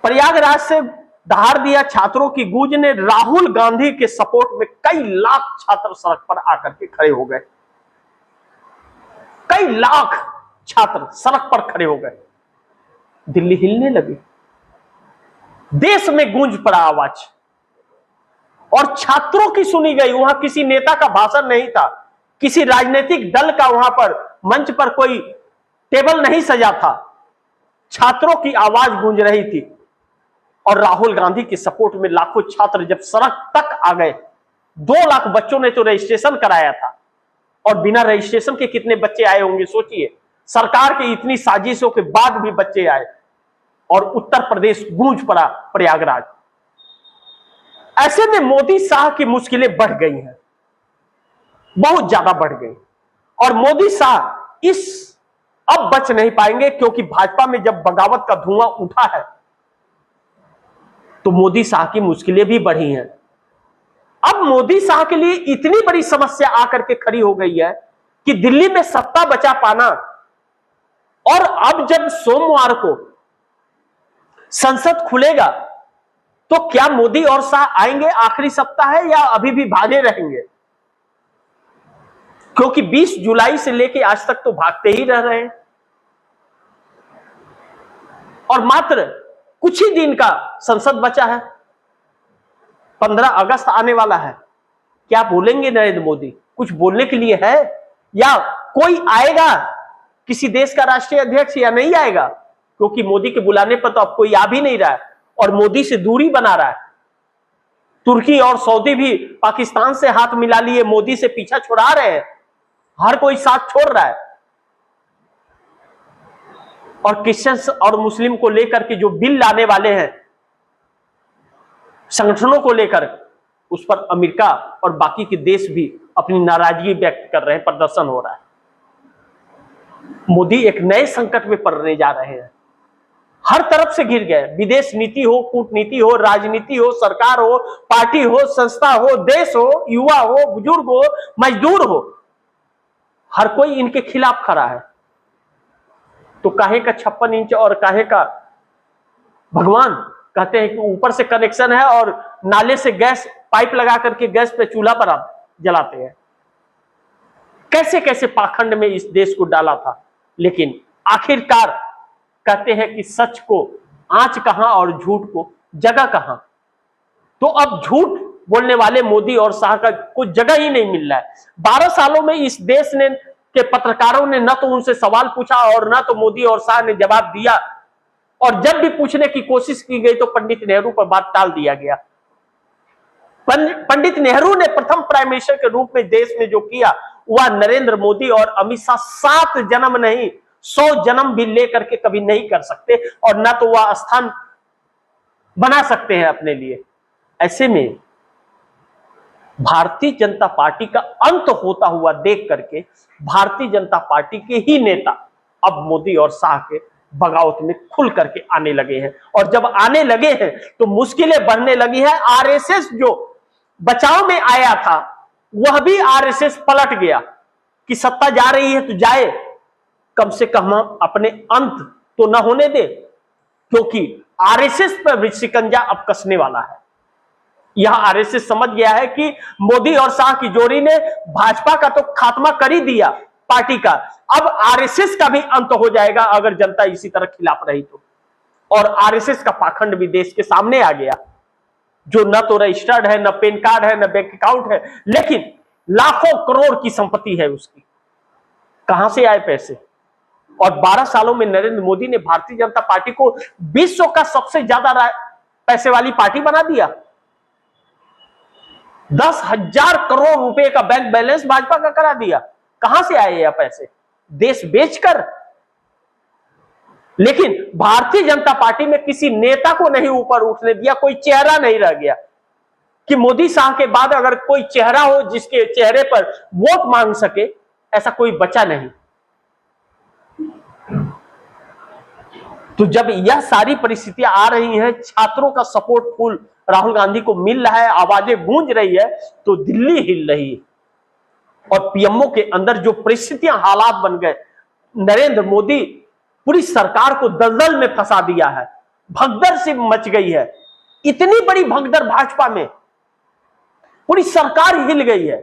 प्रयागराज से दहाड़ दिया छात्रों की गूंज ने राहुल गांधी के सपोर्ट में कई लाख छात्र सड़क पर आकर के खड़े हो गए। कई लाख छात्र सड़क पर खड़े हो गए। दिल्ली हिलने लगी, देश में गूंज पड़ा आवाज और छात्रों की सुनी गई। वहां किसी नेता का भाषण नहीं था, किसी राजनीतिक दल का वहां पर मंच पर कोई टेबल नहीं सजा था। छात्रों की आवाज गूंज रही थी और राहुल गांधी के सपोर्ट में लाखों छात्र जब सड़क तक आ गए। 2 लाख बच्चों ने तो रजिस्ट्रेशन कराया था और बिना रजिस्ट्रेशन के कितने बच्चे आए होंगे सोचिए। सरकार की इतनी साजिशों के बाद भी बच्चे आए और उत्तर प्रदेश गूंज पड़ा प्रयागराज। ऐसे में मोदी शाह की मुश्किलें बढ़ गई हैं, बहुत ज्यादा बढ़ गई। और मोदी शाह इस अब बच नहीं पाएंगे, क्योंकि भाजपा में जब बगावत का धुआं उठा है तो मोदी शाह की मुश्किलें भी बढ़ी हैं। अब मोदी शाह के लिए इतनी बड़ी समस्या आकर के खड़ी हो गई है कि दिल्ली में सत्ता बचा पाना। और अब जब सोमवार को संसद खुलेगा तो क्या मोदी और शाह आएंगे आखिरी सप्ताह है या अभी भी भागे रहेंगे? क्योंकि 20 जुलाई से लेकर आज तक तो भागते ही रह रहे हैं और मात्र कुछ ही दिन का संसद बचा है। 15 अगस्त आने वाला है। क्या बोलेंगे नरेंद्र मोदी? कुछ बोलने के लिए है या कोई आएगा किसी देश का राष्ट्रीय अध्यक्ष या नहीं आएगा? क्योंकि मोदी के बुलाने पर तो अब कोई आ भी नहीं रहा है और मोदी से दूरी बना रहा है। तुर्की और सऊदी भी पाकिस्तान से हाथ मिला लिए मोदी से पीछा छुड़ा रहे हैं। हर कोई साथ छोड़ रहा है और क्रिश्चियंस और मुस्लिम को लेकर के जो बिल लाने वाले हैं संगठनों को लेकर, उस पर अमेरिका और बाकी के देश भी अपनी नाराजगी व्यक्त कर रहे हैं, प्रदर्शन हो रहा है। मोदी एक नए संकट में पड़ने जा रहे हैं। हर तरफ से घिर गए, विदेश नीति हो, कूटनीति हो, राजनीति हो, सरकार हो, पार्टी हो, संस्था हो, देश हो, युवा हो, बुजुर्ग हो, मजदूर हो, हर कोई इनके खिलाफ खड़ा है। तो काहे का 56 इंच और काहे का भगवान कहते हैं कि ऊपर से कनेक्शन है और नाले से गैस पाइप लगा करके गैस पे चूल्हा पर आप जलाते हैं। कैसे कैसे पाखंड में इस देश को डाला था, लेकिन आखिरकार कहते हैं कि सच को आंच कहां और झूठ को जगह कहां। तो अब झूठ बोलने वाले मोदी और शाह का कोई जगह ही नहीं मिल रहा है। 12 सालों में इस देश ने के पत्रकारों ने न तो उनसे सवाल पूछा और न तो मोदी और शाह ने जवाब दिया, और जब भी पूछने की कोशिश की गई तो पंडित नेहरू पर बात टाल दिया गया। पंडित नेहरू ने प्रथम प्राइम मिनिस्टर के रूप में देश में जो किया वह नरेंद्र मोदी और अमित शाह 7 जन्म नहीं 100 जन्म भी लेकर के कभी नहीं कर सकते और ना तो वह स्थान बना सकते हैं अपने लिए। ऐसे में भारतीय जनता पार्टी का अंत होता हुआ देख करके भारतीय जनता पार्टी के ही नेता अब मोदी और शाह के बगावत में खुल करके आने लगे हैं। और जब आने लगे हैं तो मुश्किलें बढ़ने लगी हैं। आरएसएस जो बचाव में आया था वह भी आरएसएस पलट गया कि सत्ता जा रही है तो जाए, कम से कम अपने अंत तो न होने दे, क्योंकि आरएसएस पर भी शिकंजा अब कसने वाला है। यह आरएसएस समझ गया है कि मोदी और शाह की जोड़ी ने भाजपा का तो खात्मा कर ही दिया पार्टी का, अब आरएसएस का भी अंत हो जाएगा अगर जनता इसी तरह खिलाफ रही तो। और आरएसएस का पाखंड भी देश के सामने आ गया, जो न तो रजिस्टर्ड है, न पैन कार्ड है, न बैंक अकाउंट है, लेकिन लाखों करोड़ की संपत्ति है उसकी। कहां से आए पैसे? और 12 सालों में नरेंद्र मोदी ने भारतीय जनता पार्टी को विश्व का सबसे ज्यादा पैसे वाली पार्टी बना दिया। 10,000 करोड़ रुपए का बैंक बैलेंस भाजपा का करा दिया। कहां से आए यह पैसे? देश बेचकर। लेकिन भारतीय जनता पार्टी में किसी नेता को नहीं ऊपर उठने दिया, कोई चेहरा नहीं रह गया कि मोदी शाह के बाद अगर कोई चेहरा हो जिसके चेहरे पर वोट मांग सके, ऐसा कोई बचा नहीं। तो जब यह सारी परिस्थितियां आ रही हैं, छात्रों का सपोर्ट फुल राहुल गांधी को मिल रहा है, आवाजें गूंज रही है, तो दिल्ली हिल रही है। और पीएमओ के अंदर जो परिस्थितियां हालात बन गए, नरेंद्र मोदी पूरी सरकार को दलदल में फंसा दिया है। भगदड़ सी मच गई है, इतनी बड़ी भगदड़ भाजपा में, पूरी सरकार हिल गई है।